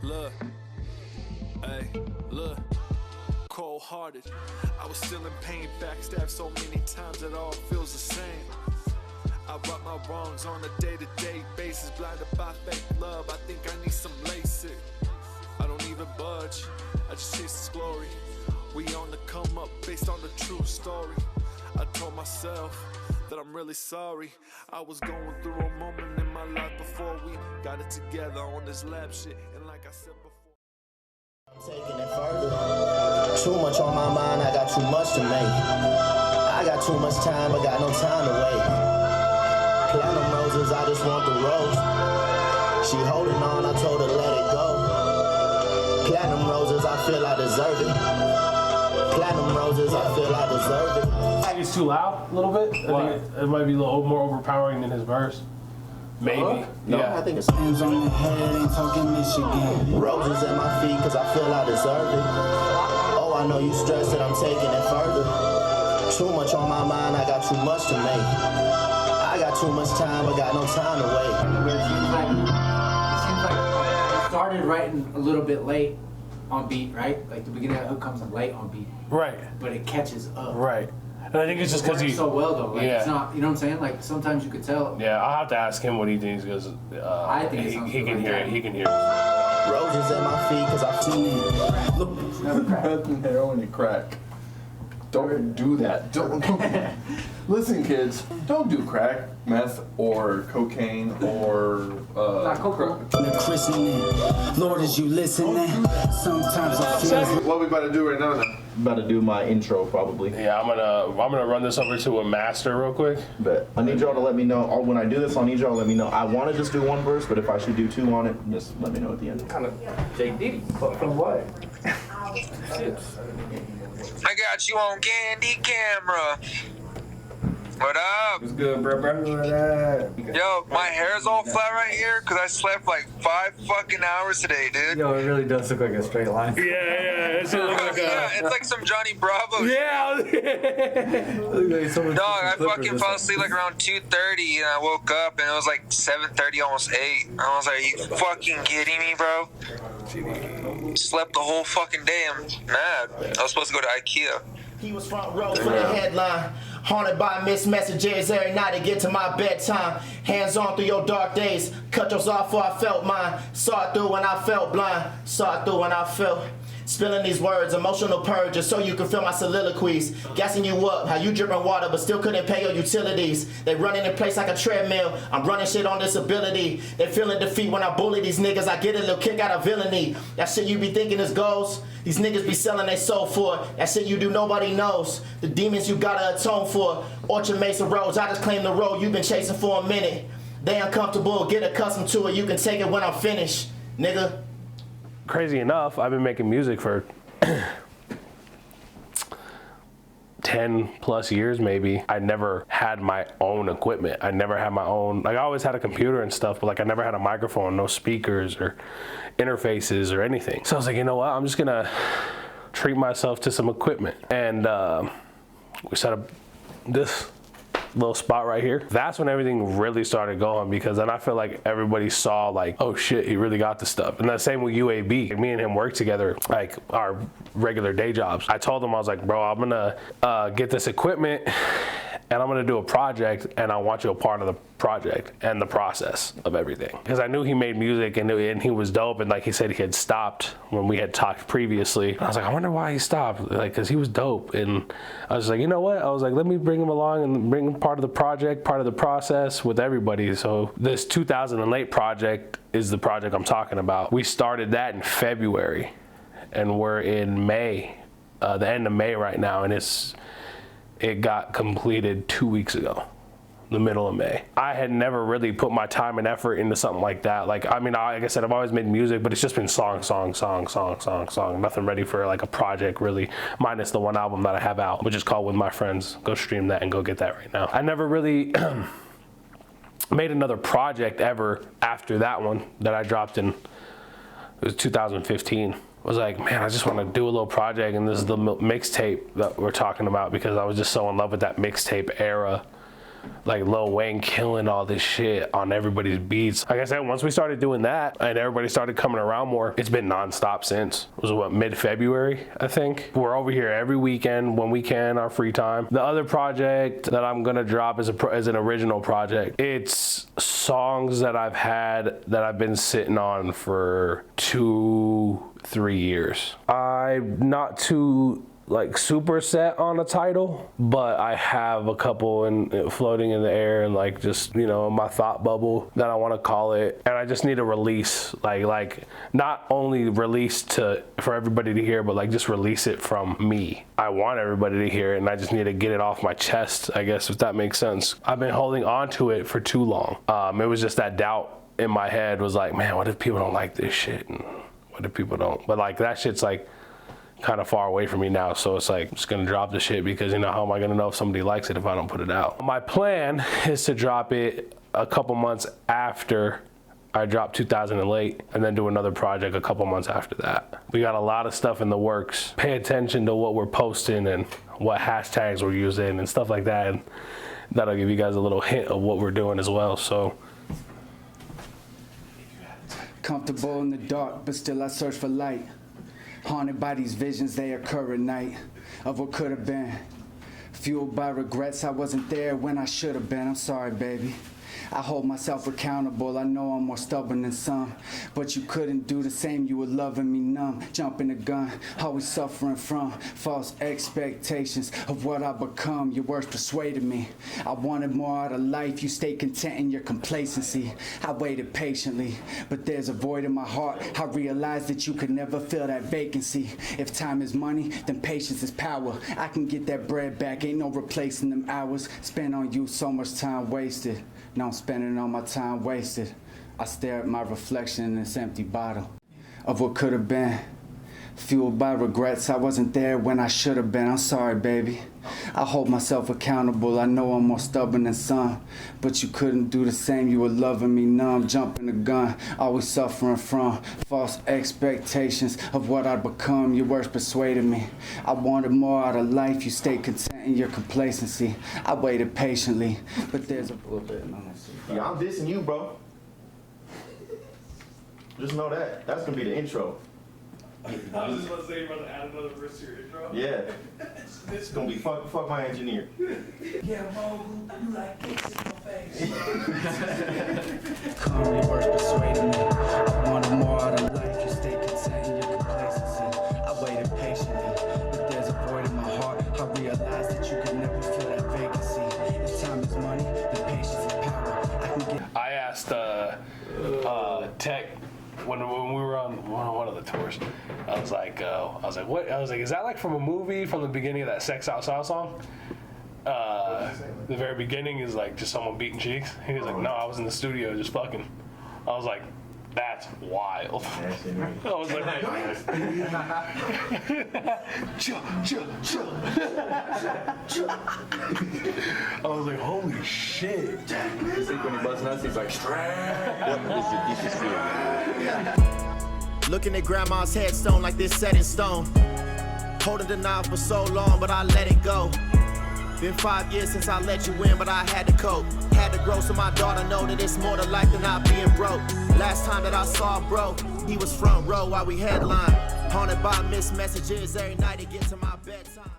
Look, hey, look, cold-hearted. I was still in pain, backstabbed so many times that all feels the same. I right my wrongs on a day-to-day basis, blinded by fake love. I think I need some LASIK. I don't even budge, I just chase this glory. We on the come up based on the true story. I told myself that I'm really sorry. I was going through a moment in my life before we got it together on this lab shit. And like I said before, I'm taking it further. Too much on my mind, I got too much to make. I got too much time, I got no time to wait. Platinum roses, I just want the rose. She holding on, I told her let it go. Platinum roses, I feel I deserve it. Platinum roses, I feel I deserve it. I think it's too loud a little bit. I think it might be a little more overpowering than his verse. Maybe. No, Yeah. I think it's Hands on the head, ain't talking Michigan. roses at my feet, cause I feel I deserve it. Oh, I know you stressed that I'm taking it further. Too much on my mind, I got too much to make. I got too much time, I got no time to wait. It seems like you started writing a little bit late on beat, right? Like the beginning of the hook comes in late on beat, Right. but it catches up. Right. And I think it's just It because works he. so well though. Like Yeah. it's not, you know what I'm saying? Like sometimes you could tell. Yeah, I'll have to ask him what he thinks because I think it sounds he good can like hear that. it. He can hear it. Roses at my feet, cause I feel it. Look, never crack. Meth and heroin and crack. Don't do that. Don't. Listen, kids. Don't do crack, meth, or cocaine, or Not cocoa. The christening. Lord, as you listening, sometimes I feel What we about to do right now? About to do my intro probably, Yeah, I'm gonna run this over to a master real quick. but I need y'all to let me know. Or when I do this, I'll need y'all to let me know. I want to just do one verse, but if I should do two on it, just let me know at the end. Kind of J Diddy. From what? I got you on candy camera. What up? What's good, bro? Yo, my hair's all flat right here because I slept like 5 fucking hours today, dude. Yo, it really does look like a straight line. Yeah. It should look like Yeah, it's like some Johnny Bravo shit. Yeah. Dog, I fucking fell asleep like around 2:30 and I woke up and it was like 7:30, almost 8. I was like, are you fucking kidding me, bro? Slept the whole fucking day. I'm mad. I was supposed to go to IKEA. He was front row for the headline. Haunted by missed messages every night to get to my bedtime. Hands on through your dark days. Cut yours off before I felt mine. Saw it through when I felt blind. Saw it through when I felt. Spilling these words, emotional purge, just so you can feel my soliloquies. Gassing you up, how you dripping water but still couldn't pay your utilities. They running in place like a treadmill. I'm running shit on disability. They feeling defeat when I bully these niggas. I get a little kick out of villainy. That shit you be thinking is goals. These niggas be selling their soul for it. That shit you do nobody knows. The demons you gotta atone for. Orchard Mesa Roads, I just claim the road you've been chasing for a minute. They uncomfortable, get accustomed to it. You can take it when I'm finished, nigga. Crazy enough, I've been making music for 10 plus years maybe. I never had my own equipment. I never had my own, like I always had a computer and stuff, but like I never had a microphone, no speakers or interfaces or anything. So I was like, you know what, I'm just gonna treat myself to some equipment. And we set up this little spot right here. That's when everything really started going, because then I feel like everybody saw like, oh shit, he really got the stuff. And the same with UAB. Me and him work together like our regular day jobs. I told him, I was like, bro, I'm gonna get this equipment and I'm gonna do a project and I want you a part of the project and the process of everything. Because I knew he made music and he was dope, and like he said he had stopped when we had talked previously. And I was like, I wonder why he stopped, like cause he was dope. And I was like, you know what? I was like, let me bring him along and bring him part of the project, part of the process with everybody. So this 2008 project is the project I'm talking about. We started that in February and we're in May, the end of May right now, and it got completed 2 weeks ago, the middle of May. I had never really put my time and effort into something like that. Like, I mean, like I said, I've always made music, but it's just been song. Nothing ready for like a project really, minus the one album that I have out, which is called With My Friends. Go stream that and go get that right now. I never really made another project ever after that one that I dropped in, it was 2015. Was like, man, I just want to do a little project, and this is the mixtape that we're talking about, because I was just so in love with that mixtape era like Lil Wayne killing all this shit on everybody's beats. Like I said, once we started doing that and everybody started coming around more, it's been nonstop since. It was what, mid-February, I think. We're over here every weekend when we can, our free time. The other project that I'm gonna drop is an original project. It's songs that I've had that I've been sitting on for 2-3 years. I'm not too like super set on a title, but I have a couple floating in the air and like just, you know, my thought bubble that I want to call it. And I just need a release, like not only release for everybody to hear, but like just release it from me. I want everybody to hear it and I just need to get it off my chest, I guess, if that makes sense. I've been holding on to it for too long. It was just that doubt in my head was like, man, what if people don't like this shit? And what if people don't? But like that shit's like kind of far away from me now, so it's like I'm just gonna drop the shit because, you know, how am I gonna know if somebody likes it if I don't put it out? My plan is to drop it a couple months after I drop 2000 and Late, and then do another project a couple months after that. We got a lot of stuff in the works. Pay attention to what we're posting and what hashtags we're using and stuff like that, and that'll give you guys a little hint of what we're doing as well. So Comfortable in the dark, but still I search for light. Haunted by these visions, they occur at night, of what could have been. Fueled by regrets, I wasn't there when I should have been. I'm sorry, baby. I hold myself accountable, I know I'm more stubborn than some. But you couldn't do the same, you were loving me numb. Jumping the gun, always suffering from false expectations of what I become. Your words persuaded me. I wanted more out of life, you stayed content in your complacency. I waited patiently, but there's a void in my heart. I realized that you could never fill that vacancy. If time is money, then patience is power. I can get that bread back, ain't no replacing them hours spent on you, so much time wasted. Now I'm spending all my time wasted. I stare at my reflection in this empty bottle of what could have been. Fueled by regrets, I wasn't there when I should have been. I'm sorry, baby. I hold myself accountable, I know I'm more stubborn than some. But you couldn't do the same, you were loving me numb. Jumping the gun, always suffering from false expectations of what I'd become. Your words persuaded me. I wanted more out of life, you stayed content in your complacency. I waited patiently, but there's a little bit. Yeah, I'm dissing you, bro. Just know that. That's gonna be the intro. I was just about to say you're about to add another verse to your intro. Yeah. It's gonna be fuck my engineer. Yeah, Mo, you like kicks in my face. Calmly words persuaded me. I wanted more out of life, you stay content in your complacency. I waited patiently, but there's a void in my heart. I realized that you could never fill that vacancy. If time is money, then patience is power. I can get. I asked Tech when we were on one of the tours. I was like, what? I was like, is that like from a movie from the beginning of that Sex Outside song? The very beginning is like just someone beating cheeks. He was like, no, I was in the studio just fucking. I was like, that's wild. I was like, I was like, holy shit. You think when he busts nuts, he's like, Looking at grandma's headstone like this set in stone. Holding the knife for so long, but I let it go. Been 5 years since I let you in, but I had to cope. Had to grow so my daughter know that it's more to life than not being broke. Last time that I saw bro, he was front row while we headline. Haunted by missed messages every night to get to my bedtime.